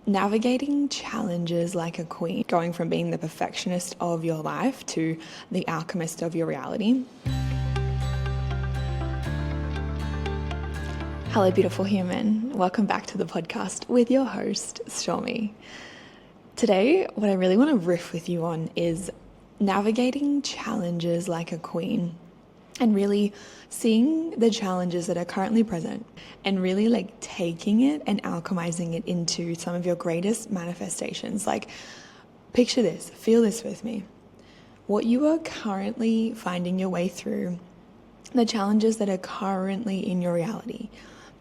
navigating challenges like a queen, going from being the perfectionist of your life to the alchemist of your reality. Hello, beautiful human. Welcome back to the podcast with your host, Stormy. Today, what I really want to riff with you on is navigating challenges like a queen, and really seeing the challenges that are currently present and really like taking it and alchemizing it into some of your greatest manifestations. Like, picture this, feel this with me. What you are currently finding your way through, the challenges that are currently in your reality,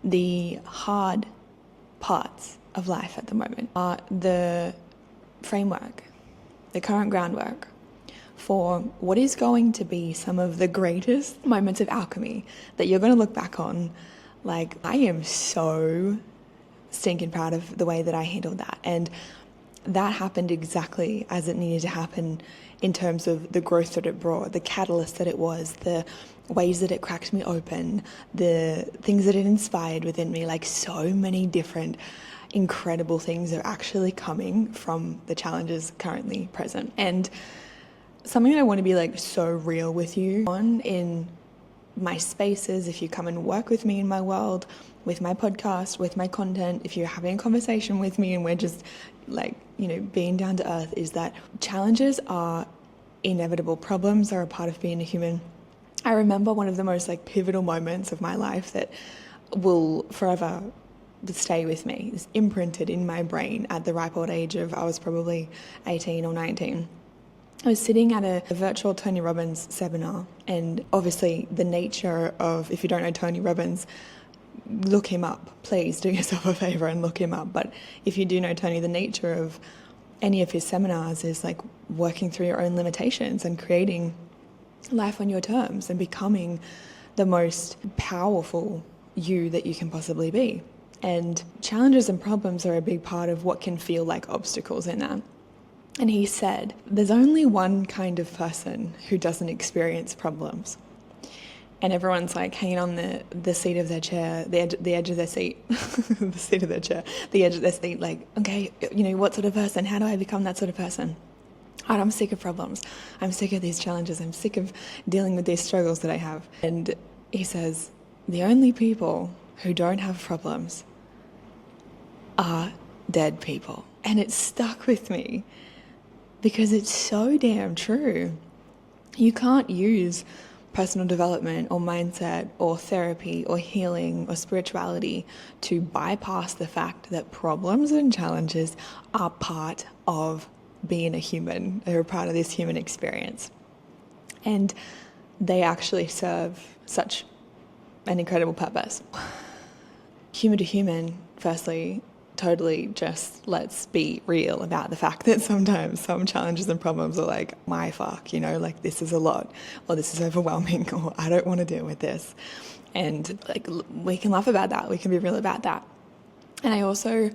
the hard parts of life at the moment are the framework, the current groundwork for what is going to be some of the greatest moments of alchemy that you're going to look back on. Like, I am so stinking proud of the way that I handled that. And that happened exactly as it needed to happen in terms of the growth that it brought, the catalyst that it was, the ways that it cracked me open, the things that it inspired within me. Like, so many different incredible things are actually coming from the challenges currently present. And something that I want to be like so real with you on in my spaces, if you come and work with me in my world, with my podcast, with my content, if you're having a conversation with me and we're just like, you know, being down to earth, is that challenges are inevitable. Problems are a part of being a human. I remember one of the most like pivotal moments of my life that will forever stay with me. It's imprinted in my brain at the ripe old age of, I was probably 18 or 19. I was sitting at a virtual Tony Robbins seminar, and obviously the nature of, if you don't know Tony Robbins, look him up. Please do yourself a favor and look him up. But if you do know Tony, the nature of any of his seminars is like working through your own limitations and creating life on your terms and becoming the most powerful you that you can possibly be. And challenges and problems are a big part of what can feel like obstacles in that. And he said, there's only one kind of person who doesn't experience problems. And everyone's like hanging on the seat of their chair, the edge of their seat, the seat of their chair, the edge of their seat, like, okay, you know, what sort of person? How do I become that sort of person? And I'm sick of problems. I'm sick of these challenges. I'm sick of dealing with these struggles that I have. And he says, the only people who don't have problems are dead people. And it stuck with me, because it's so damn true. You can't use personal development or mindset or therapy or healing or spirituality to bypass the fact that problems and challenges are part of being a human. They're a part of this human experience. And they actually serve such an incredible purpose. Human to human, firstly, totally just let's be real about the fact that sometimes some challenges and problems are like, my fuck, you know, like this is a lot, or this is overwhelming, or I don't want to deal with this. And like, we can laugh about that. We can be real about that. And I also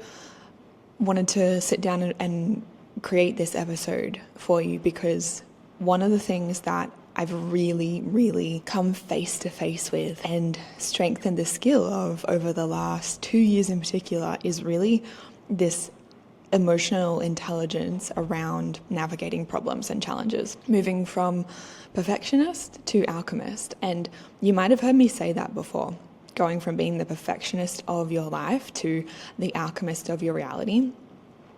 wanted to sit down and create this episode for you, because one of the things that I've really come face to face with and strengthened the skill of over the last 2 years in particular is really this emotional intelligence around navigating problems and challenges, moving from perfectionist to alchemist. And you might have heard me say that before, going from being the perfectionist of your life to the alchemist of your reality.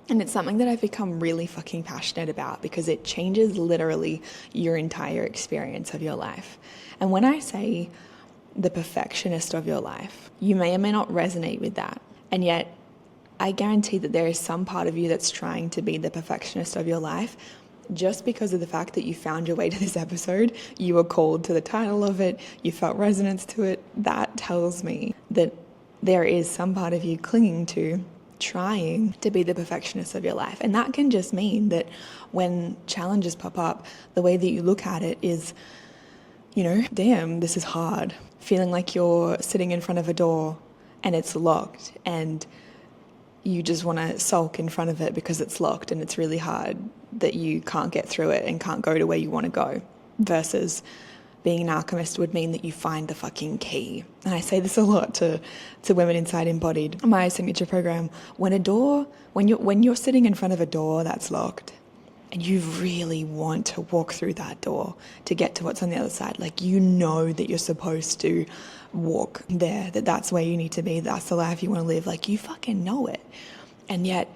And it's something that I've become really fucking passionate about, because it changes literally your entire experience of your life. And when I say the perfectionist of your life, you may or may not resonate with that. And yet I guarantee that there is some part of you that's trying to be the perfectionist of your life. Just because of the fact that you found your way to this episode, you were called to the title of it, you felt resonance to it, that tells me that there is some part of you clinging to trying to be the perfectionist of your life. And that can just mean that when challenges pop up, the way that you look at it is, you know, damn, this is hard. Feeling like you're sitting in front of a door and it's locked, and you just want to sulk in front of it because it's locked and it's really hard that you can't get through it and can't go to where you want to go, versus being an alchemist would mean that you find the fucking key. And I say this a lot to women inside Embodied, my signature program. When you're sitting in front of a door that's locked, and you really want to walk through that door to get to what's on the other side, like you know that you're supposed to walk there, that's where you need to be, that's the life you want to live, like you fucking know it. And yet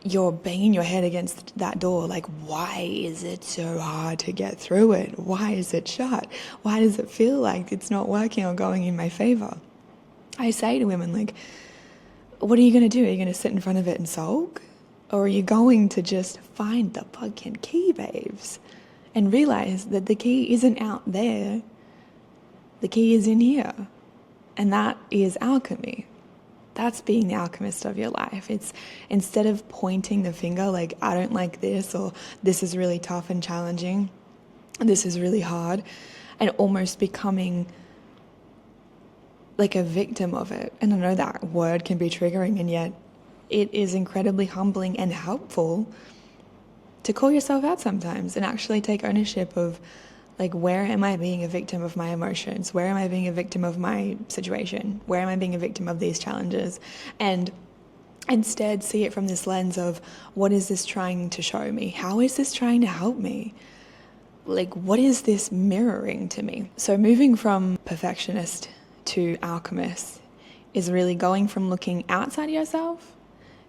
you're banging your head against that door, like, why is it so hard to get through it? Why is it shut? Why does it feel like it's not working or going in my favor? I say to women, like, what are you going to do? Are you going to sit in front of it and sulk? Or are you going to just find the fucking key, babes, and realize that the key isn't out there, the key is in here, and that is alchemy. That's being the alchemist of your life. It's instead of pointing the finger like, I don't like this, or this is really tough and challenging, this is really hard, and almost becoming like a victim of it. And I know that word can be triggering, and yet it is incredibly humbling and helpful to call yourself out sometimes and actually take ownership of, like, where am I being a victim of my emotions? Where am I being a victim of my situation? Where am I being a victim of these challenges? And instead see it from this lens of, what is this trying to show me? How is this trying to help me? Like, what is this mirroring to me? So moving from perfectionist to alchemist is really going from looking outside yourself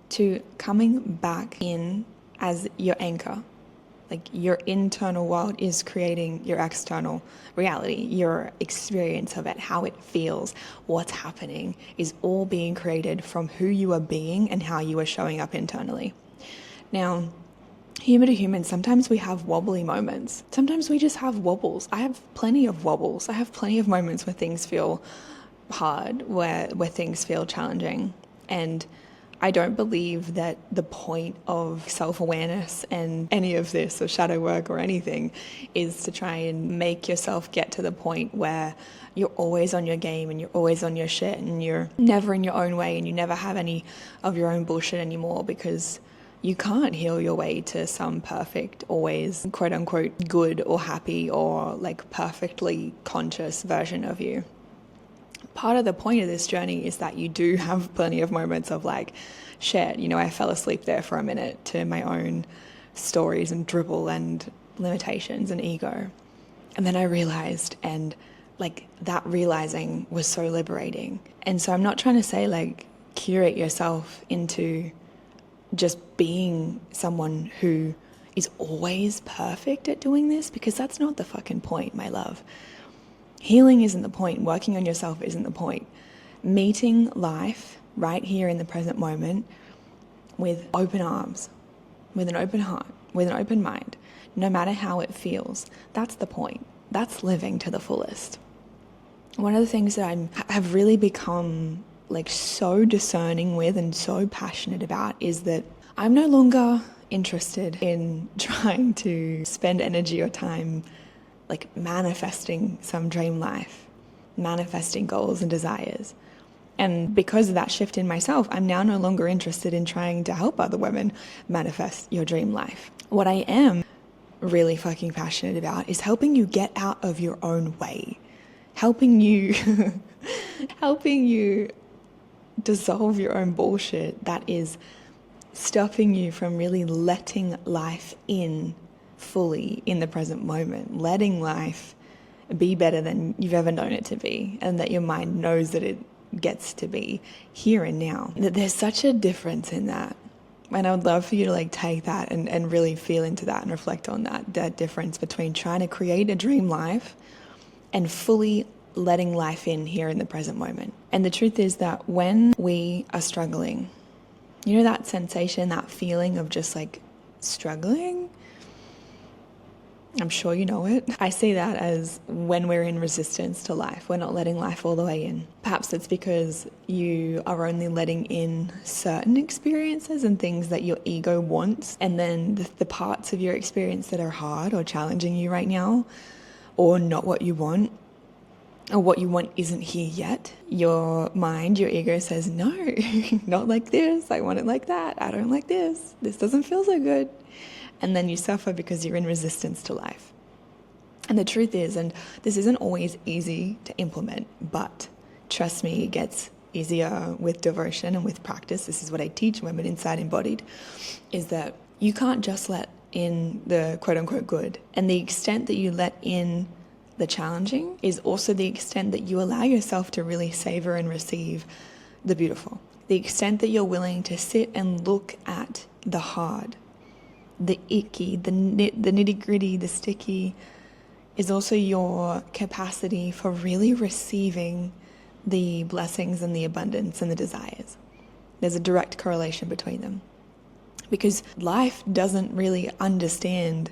to coming back in as your anchor. Like, your internal world is creating your external reality, your experience of it, how it feels, what's happening is all being created from who you are being and how you are showing up internally. Now, human to human, sometimes we have wobbly moments. Sometimes we just have wobbles. I have plenty of wobbles. I have plenty of moments where things feel hard, where things feel challenging. And I don't believe that the point of self-awareness and any of this, or shadow work or anything, is to try and make yourself get to the point where you're always on your game and you're always on your shit and you're never in your own way and you never have any of your own bullshit anymore, because you can't heal your way to some perfect, always quote unquote good or happy or like perfectly conscious version of you. Part of the point of this journey is that you do have plenty of moments of like, shit, I fell asleep there for a minute to my own stories and dribble and limitations and ego. And then I realized, and like that realizing was so liberating. And so I'm not trying to say like curate yourself into just being someone who is always perfect at doing this, because that's not the fucking point, my love. Healing isn't the point. Working on yourself isn't the point. Meeting life right here in the present moment with open arms, with an open heart, with an open mind, no matter how it feels, that's the point. That's living to the fullest. One of the things that I have really become like so discerning with and so passionate about is that I'm no longer interested in trying to spend energy or time like manifesting some dream life, manifesting goals and desires. And because of that shift in myself, I'm now no longer interested in trying to help other women manifest your dream life. What I am really fucking passionate about is helping you get out of your own way, helping you dissolve your own bullshit that is stopping you from really letting life in fully in the present moment, letting life be better than you've ever known it to be, and that your mind knows that it gets to be here and now. That there's such a difference in that. And I would love for you to like take that and really feel into that and reflect on that difference between trying to create a dream life and fully letting life in here in the present moment. And the truth is that when we are struggling, that sensation, that feeling of just like struggling, I'm sure you know it. I see that as when we're in resistance to life. We're not letting life all the way in. Perhaps it's because you are only letting in certain experiences and things that your ego wants. And then the parts of your experience that are hard or challenging you right now, or not what you want, or what you want isn't here yet. Your mind, your ego says, no, not like this. I want it like that. I don't like this. This doesn't feel so good. And then you suffer because you're in resistance to life. And the truth is, and this isn't always easy to implement, but trust me, it gets easier with devotion and with practice. This is what I teach women inside Embodied, is that you can't just let in the quote unquote good. And the extent that you let in the challenging is also the extent that you allow yourself to really savor and receive the beautiful. The extent that you're willing to sit and look at the hard, the icky, the nitty gritty, the sticky, is also your capacity for really receiving the blessings and the abundance and the desires. There's a direct correlation between them, because life doesn't really understand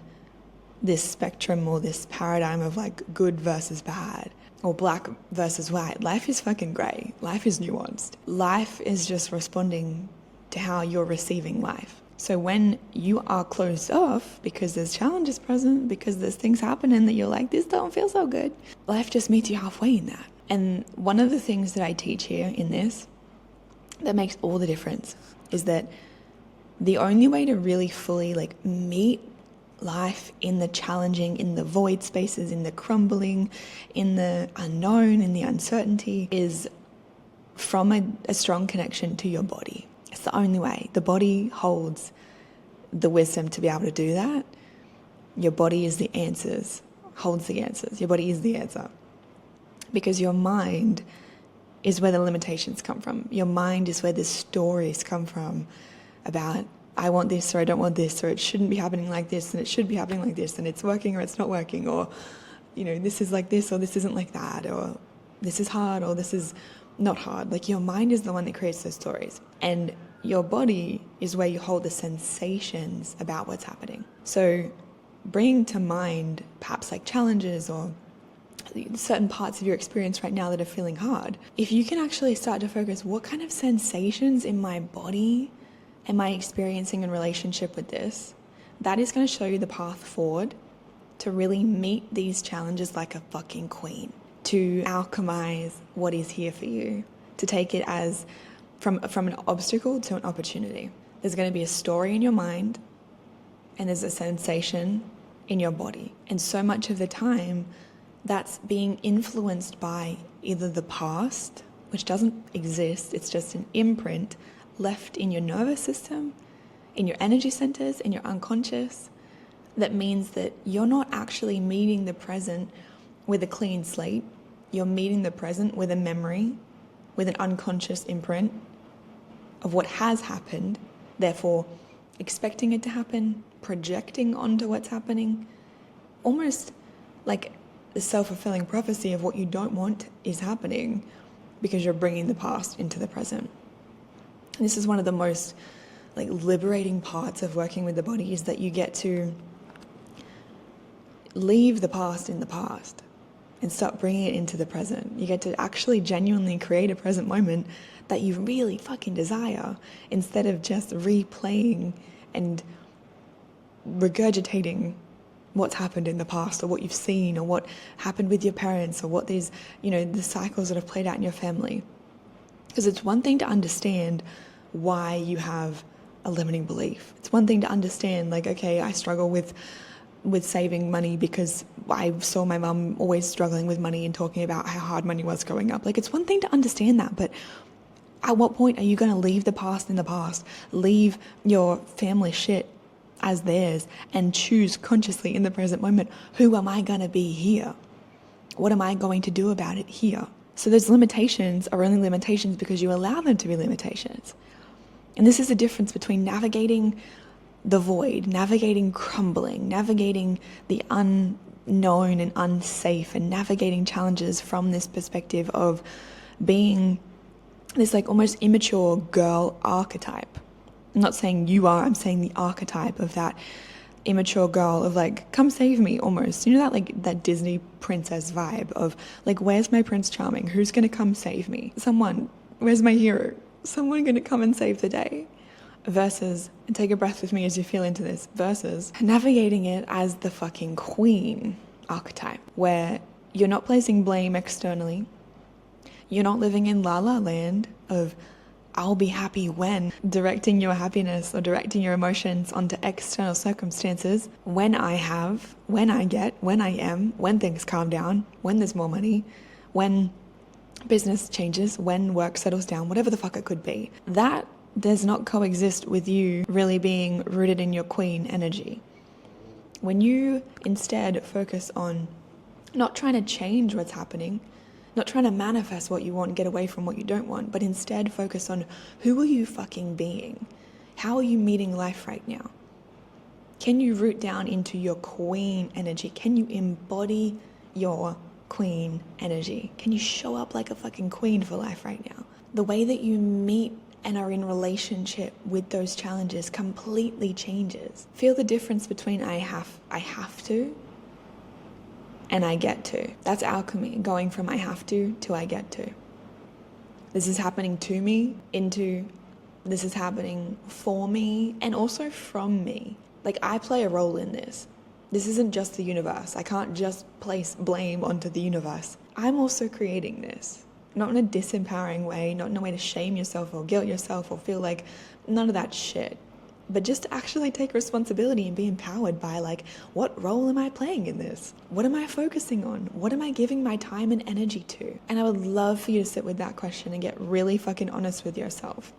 this spectrum or this paradigm of like good versus bad or black versus white. Life is fucking grey. Life is nuanced. Life is just responding to how you're receiving life. So when you are closed off because there's challenges present, because there's things happening that you're like, this don't feel so good, life just meets you halfway in that. And one of the things that I teach here in this that makes all the difference is that the only way to really fully like meet life in the challenging, in the void spaces, in the crumbling, in the unknown, in the uncertainty, is from a strong connection to your body. It's the only way. The body holds the wisdom to be able to do that. Your body is the answers, holds the answers. Your body is the answer. Because your mind is where the limitations come from. Your mind is where the stories come from about, I want this or I don't want this, or it shouldn't be happening like this and it should be happening like this, and it's working or it's not working, or, you know, this is like this or this isn't like that, or this is hard or this is not hard. Like your mind is the one that creates those stories. And your body is where you hold the sensations about what's happening. So bringing to mind perhaps like challenges or certain parts of your experience right now that are feeling hard, if you can actually start to focus, what kind of sensations in my body am I experiencing in relationship with this, that is going to show you the path forward to really meet these challenges like a fucking queen, to alchemize what is here for you, to take it as from an obstacle to an opportunity. There's going to be a story in your mind and there's a sensation in your body. And so much of the time, that's being influenced by either the past, which doesn't exist, it's just an imprint left in your nervous system, in your energy centers, in your unconscious. That means that you're not actually meeting the present with a clean slate. You're meeting the present with a memory, with an unconscious imprint of what has happened, therefore expecting it to happen, projecting onto what's happening, almost like the self-fulfilling prophecy of what you don't want is happening because you're bringing the past into the present. And this is one of the most like liberating parts of working with the body, is that you get to leave the past in the past and start bringing it into the present. You get to actually genuinely create a present moment that you really fucking desire, instead of just replaying and regurgitating what's happened in the past, or what you've seen, or what happened with your parents, or what these, you know, the cycles that have played out in your family. Because it's one thing to understand why you have a limiting belief. It's one thing to understand, like, okay, I struggle with saving money because I saw my mum always struggling with money and talking about how hard money was growing up. Like, it's one thing to understand that, but at what point are you going to leave the past in the past, leave your family shit as theirs, and choose consciously in the present moment, who am I going to be here? What am I going to do about it here? So those limitations are only limitations because you allow them to be limitations. And this is the difference between navigating the void, navigating crumbling, navigating the unknown and unsafe, and navigating challenges from this perspective of being this like almost immature girl archetype. I'm not saying you are, I'm saying the archetype of that immature girl of like, come save me almost. You know, that like that Disney princess vibe of like, where's my Prince Charming? Who's going to come save me? Someone, where's my hero? Someone going to come and save the day. Versus, and take a breath with me as you feel into this, versus navigating it as the fucking queen archetype, where you're not placing blame externally. You're not living in la la land of, I'll be happy when. Directing your happiness or directing your emotions onto external circumstances, when I have, when I get, when I am, when things calm down, when there's more money, when business changes, when work settles down, whatever the fuck it could be. That does not coexist with you really being rooted in your queen energy. When you instead focus on not trying to change what's happening, not trying to manifest what you want and get away from what you don't want, but instead focus on who are you fucking being? How are you meeting life right now? Can you root down into your queen energy? Can you embody your queen energy? Can you show up like a fucking queen for life right now? The way that you meet and are in relationship with those challenges completely changes. Feel the difference between I have to and I get to. That's alchemy, going from I have to I get to. This is happening to me into this is happening for me and also from me. Like, I play a role in this. This isn't just the universe. I can't just place blame onto the universe. I'm also creating this. Not in a disempowering way, not in a way to shame yourself or guilt yourself or feel like none of that shit. But just to actually take responsibility and be empowered by, like, what role am I playing in this? What am I focusing on? What am I giving my time and energy to? And I would love for you to sit with that question and get really fucking honest with yourself.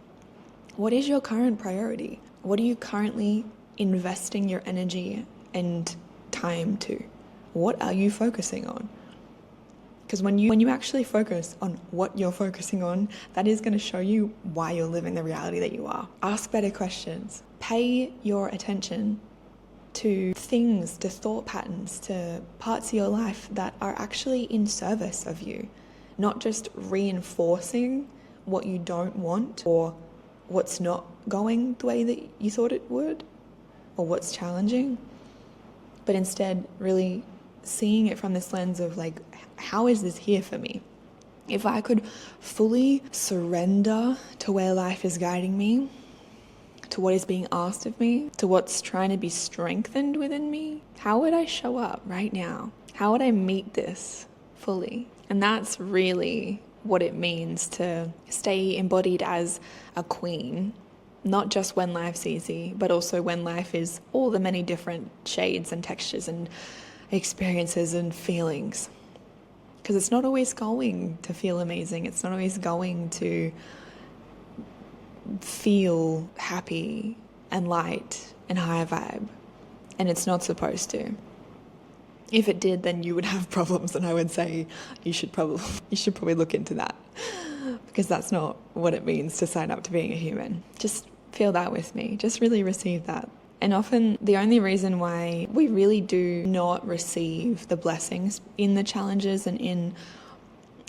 What is your current priority? What are you currently investing your energy and time to? What are you focusing on? Because when you actually focus on what you're focusing on, that is going to show you why you're living the reality that you are. Ask better questions. Pay your attention to things, to thought patterns, to parts of your life that are actually in service of you, not just reinforcing what you don't want or what's not going the way that you thought it would or what's challenging, but instead really seeing it from this lens of, like, how is this here for me? If I could fully surrender to where life is guiding me, to what is being asked of me, to what's trying to be strengthened within me, how would I show up right now? How would I meet this fully? And that's really what it means to stay embodied as a queen, not just when life's easy, but also when life is all the many different shades and textures and experiences and feelings. Because it's not always going to feel amazing. It's not always going to feel happy and light and high vibe. And it's not supposed to. If it did, then you would have problems, and I would say you should probably look into that, because that's not what it means to sign up to being a human. Just feel that with me. Just really receive that. And often the only reason why we really do not receive the blessings in the challenges and in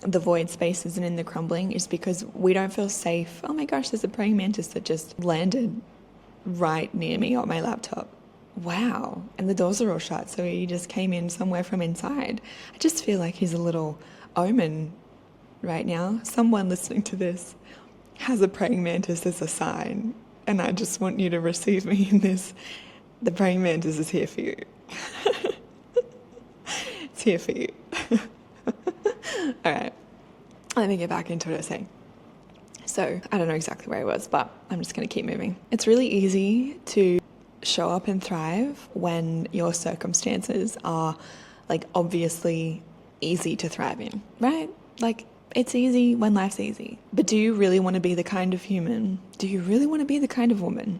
the void spaces and in the crumbling is because we don't feel safe. Oh my gosh, there's a praying mantis that just landed right near me on my laptop. Wow. And the doors are all shut, so he just came in somewhere from inside. I just feel like he's a little omen right now. Someone listening to this has a praying mantis as a sign. And I just want you to receive me in this. The praying mantis is here for you. It's here for you. All right. Let me get back into what I was saying. So I don't know exactly where I was, but I'm just going to keep moving. It's really easy to show up and thrive when your circumstances are, like, obviously easy to thrive in, right? Like, it's easy when life's easy. But do you really want to be the kind of human? Do you really want to be the kind of woman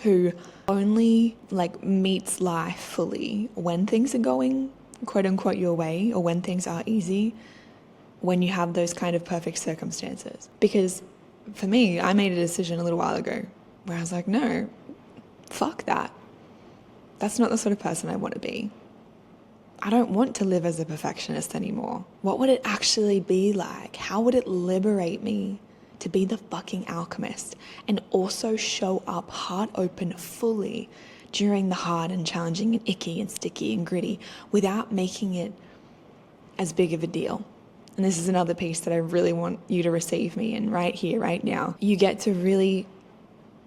who only, like, meets life fully when things are going, quote unquote, your way, or when things are easy, when you have those kind of perfect circumstances? Because for me, I made a decision a little while ago where I was like, no, fuck that. That's not the sort of person I want to be. I don't want to live as a perfectionist anymore. What would it actually be like? How would it liberate me to be the fucking alchemist and also show up heart open fully during the hard and challenging and icky and sticky and gritty without making it as big of a deal? And this is another piece that I really want you to receive me in right here, right now. You get to really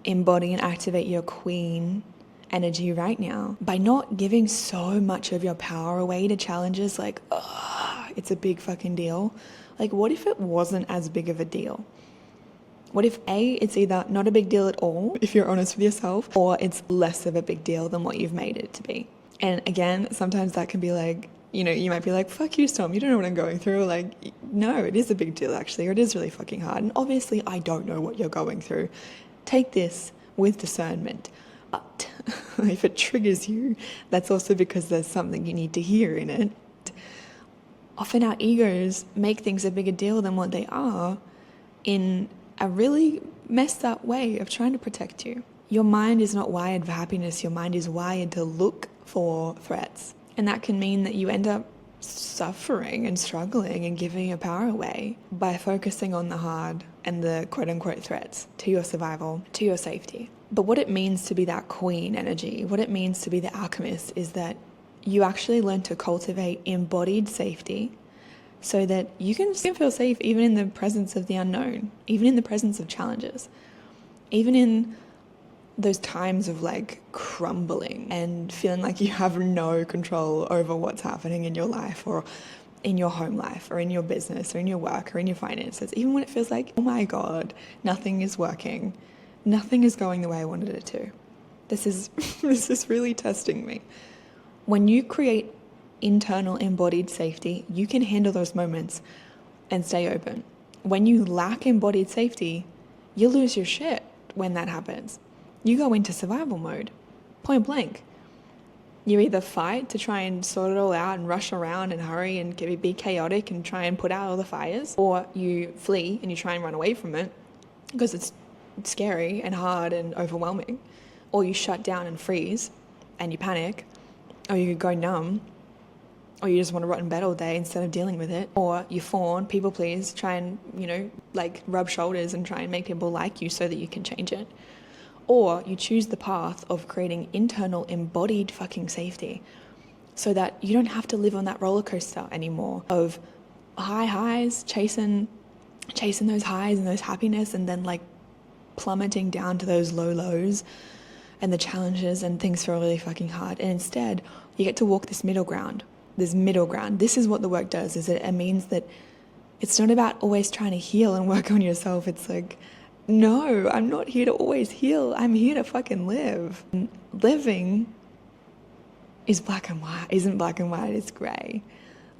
embody and activate your queen energy right now by not giving so much of your power away to challenges like, oh, it's a big fucking deal. Like, what if it wasn't as big of a deal? What if A, it's either not a big deal at all, if you're honest with yourself, or it's less of a big deal than what you've made it to be? And again, sometimes that can be like, you know, you might be like, fuck you, Storm, you don't know what I'm going through. Like, no, it is a big deal actually, or it is really fucking hard. And obviously I don't know what you're going through. Take this with discernment. But if it triggers you, that's also because there's something you need to hear in it. Often our egos make things a bigger deal than what they are in a really messed up way of trying to protect you. Your mind is not wired for happiness. Your mind is wired to look for threats. And that can mean that you end up suffering and struggling and giving your power away by focusing on the hard and the quote-unquote threats to your survival, to your safety. But what it means to be that queen energy, what it means to be the alchemist, is that you actually learn to cultivate embodied safety so that you can feel safe even in the presence of the unknown, even in the presence of challenges, even in those times of like crumbling and feeling like you have no control over what's happening in your life or in your home life or in your business or in your work or in your finances, even when it feels like, oh my God, nothing is working. Nothing is going the way I wanted it to. This is really testing me. When you create internal embodied safety, you can handle those moments and stay open. When you lack embodied safety, you lose your shit when that happens. You go into survival mode, point blank. You either fight to try and sort it all out and rush around and hurry and be chaotic and try and put out all the fires, or you flee and you try and run away from it because it's scary and hard and overwhelming, or you shut down and freeze and you panic, or you go numb, or you just want to rot in bed all day instead of dealing with it, or you fawn, people please, try and, like rub shoulders and try and make people like you so that you can change it. Or you choose the path of creating internal embodied fucking safety so that you don't have to live on that roller coaster anymore of highs, chasing those highs and those happiness, and then like plummeting down to those low lows and the challenges and things feel really fucking hard. And instead you get to walk this middle ground. This is what the work does, is it means that it's not about always trying to heal and work on yourself. It's like, no, I'm not here to always heal. I'm here to fucking live. And living is black and white, isn't black and white, it's grey.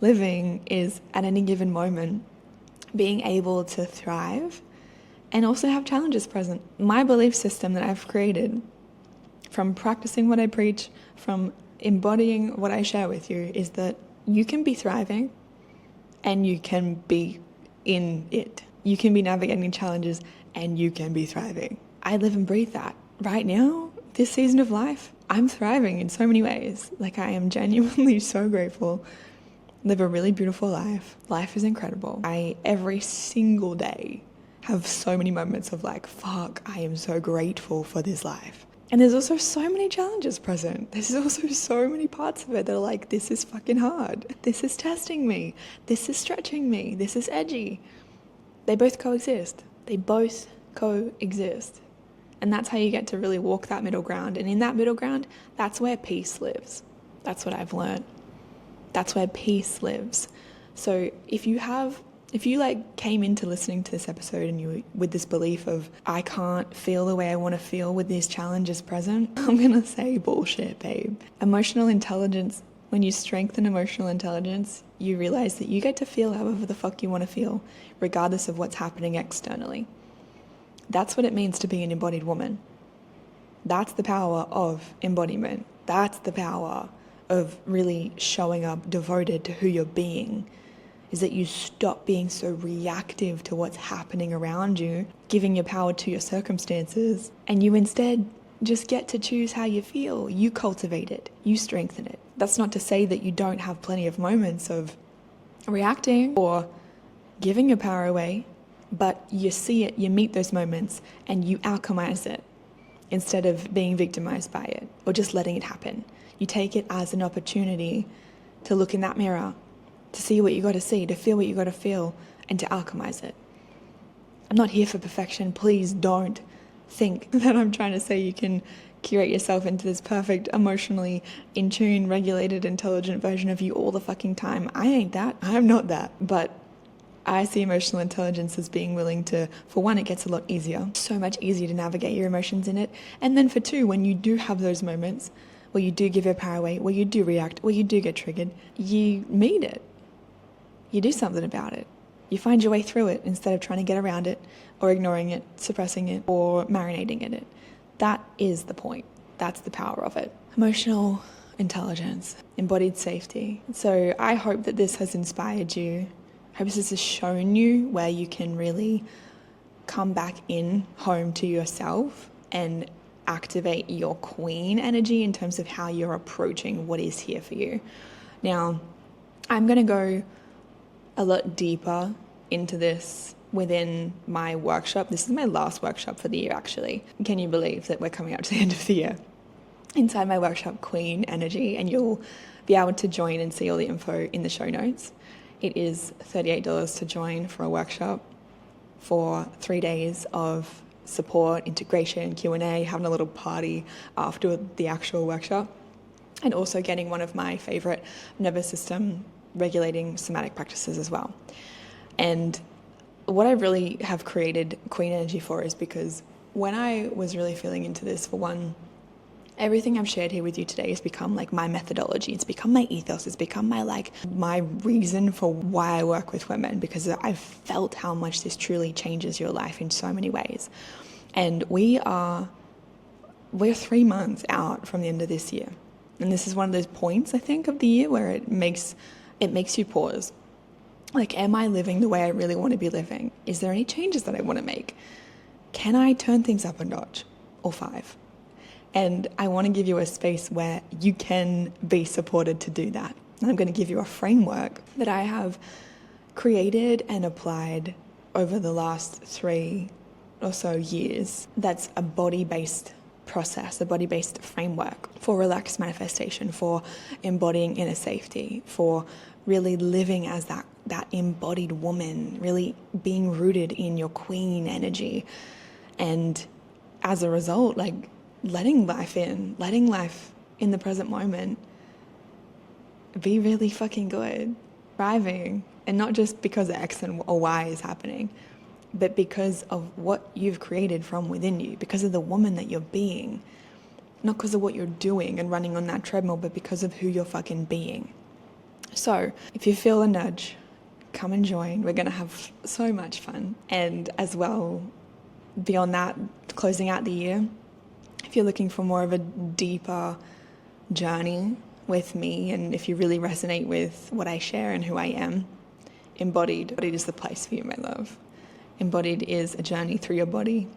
Living is at any given moment being able to thrive and also have challenges present. My belief system that I've created from practicing what I preach, from embodying what I share with you, is that you can be thriving and you can be in it. You can be navigating challenges and you can be thriving. I live and breathe that. Right now, this season of life, I'm thriving in so many ways. Like, I am genuinely so grateful. Live a really beautiful life. Life is incredible. I, every single day, have so many moments of like, fuck, I am so grateful for this life. And there's also so many challenges present. There's also so many parts of it that are like, this is fucking hard. This is testing me. This is stretching me. This is edgy. They both coexist. They both coexist. And that's how you get to really walk that middle ground. And in that middle ground, that's where peace lives. That's what I've learned. That's where peace lives. So if you like came into listening to this episode and you with this belief of, I can't feel the way I want to feel with these challenges present, I'm going to say bullshit, babe. Emotional intelligence, when you strengthen emotional intelligence, you realize that you get to feel however the fuck you want to feel, regardless of what's happening externally. That's what it means to be an embodied woman. That's the power of embodiment. That's the power of really showing up devoted to who you're being, is that you stop being so reactive to what's happening around you, giving your power to your circumstances, and you instead just get to choose how you feel. You cultivate it. You strengthen it. That's not to say that you don't have plenty of moments of reacting or giving your power away, but you see it, you meet those moments, and you alchemize it instead of being victimized by it or just letting it happen. You take it as an opportunity to look in that mirror, to see what you got to see, to feel what you got to feel, and to alchemize it. I'm not here for perfection. Please don't think that I'm trying to say you can curate yourself into this perfect, emotionally in tune, regulated, intelligent version of you all the fucking time. I ain't that. I'm not that. But I see emotional intelligence as being willing to, for one, it gets a lot easier, so much easier to navigate your emotions in it. And then for two, when you do have those moments where you do give your power away, where you do react, where you do get triggered, you meet it. You do something about it. You find your way through it instead of trying to get around it or ignoring it, suppressing it, or marinating in it. That is the point. That's the power of it. Emotional intelligence, embodied safety. So I hope that this has inspired you. I hope this has shown you where you can really come back in home to yourself and activate your queen energy in terms of how you're approaching what is here for you. Now, I'm going to go a lot deeper into this within my workshop. This is my last workshop for the year, actually. Can you believe that we're coming up to the end of the year? Inside my workshop, Queen Energy, and you'll be able to join and see all the info in the show notes. It is $38 to join for a workshop for 3 days of support, integration, Q&A, having a little party after the actual workshop, and also getting one of my favorite nervous system regulating somatic practices as well. And what I really have created Queen Energy for is because when I was really feeling into this, for one, everything I've shared here with you today has become like my methodology. It's become my ethos. It's become my reason for why I work with women, because I've felt how much this truly changes your life in so many ways. And we're 3 months out from the end of this year. And this is one of those points, I think, of the year where it makes you pause. Like, am I living the way I really want to be living? Is there any changes that I want to make? Can I turn things up a notch or 5? And I want to give you a space where you can be supported to do that. And I'm going to give you a framework that I have created and applied over the last 3 or so years. That's a body-based process, a body-based framework for relaxed manifestation, for embodying inner safety, for really living as that embodied woman, really being rooted in your queen energy. And as a result, like letting life in the present moment be really fucking good, thriving, and not just because X or Y is happening, but because of what you've created from within you, because of the woman that you're being, not because of what you're doing and running on that treadmill, but because of who you're fucking being. So if you feel a nudge, come and join. We're going to have so much fun. And as well, beyond that, closing out the year, if you're looking for more of a deeper journey with me, and if you really resonate with what I share and who I am, Embodied is the place for you, my love. Embodied is a journey through your body,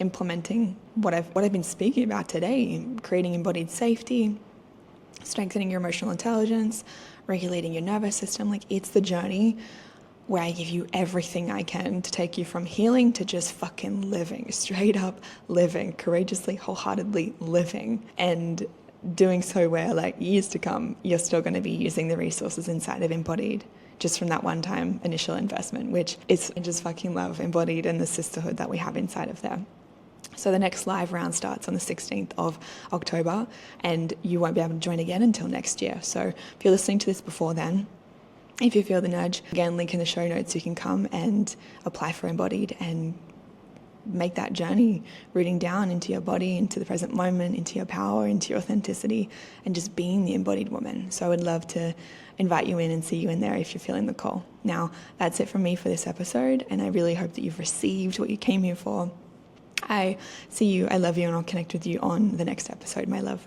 implementing what I've been speaking about today, creating embodied safety, strengthening your emotional intelligence, regulating your nervous system. Like, it's the journey where I give you everything I can to take you from healing to just fucking living, straight up living, courageously, wholeheartedly living, and doing so where, like, years to come, you're still going to be using the resources inside of Embodied just from that one-time initial investment, which is, I just fucking love Embodied and the sisterhood that we have inside of there. So the next live round starts on the 16th of October, and you won't be able to join again until next year. So if you're listening to this before then, if you feel the nudge, again, link in the show notes, you can come and apply for Embodied and make that journey, rooting down into your body, into the present moment, into your power, into your authenticity, and just being the embodied woman. So I would love to invite you in and see you in there if you're feeling the call. Now, that's it from me for this episode, and I really hope that you've received what you came here for. I see you, I love you, and I'll connect with you on the next episode, my love.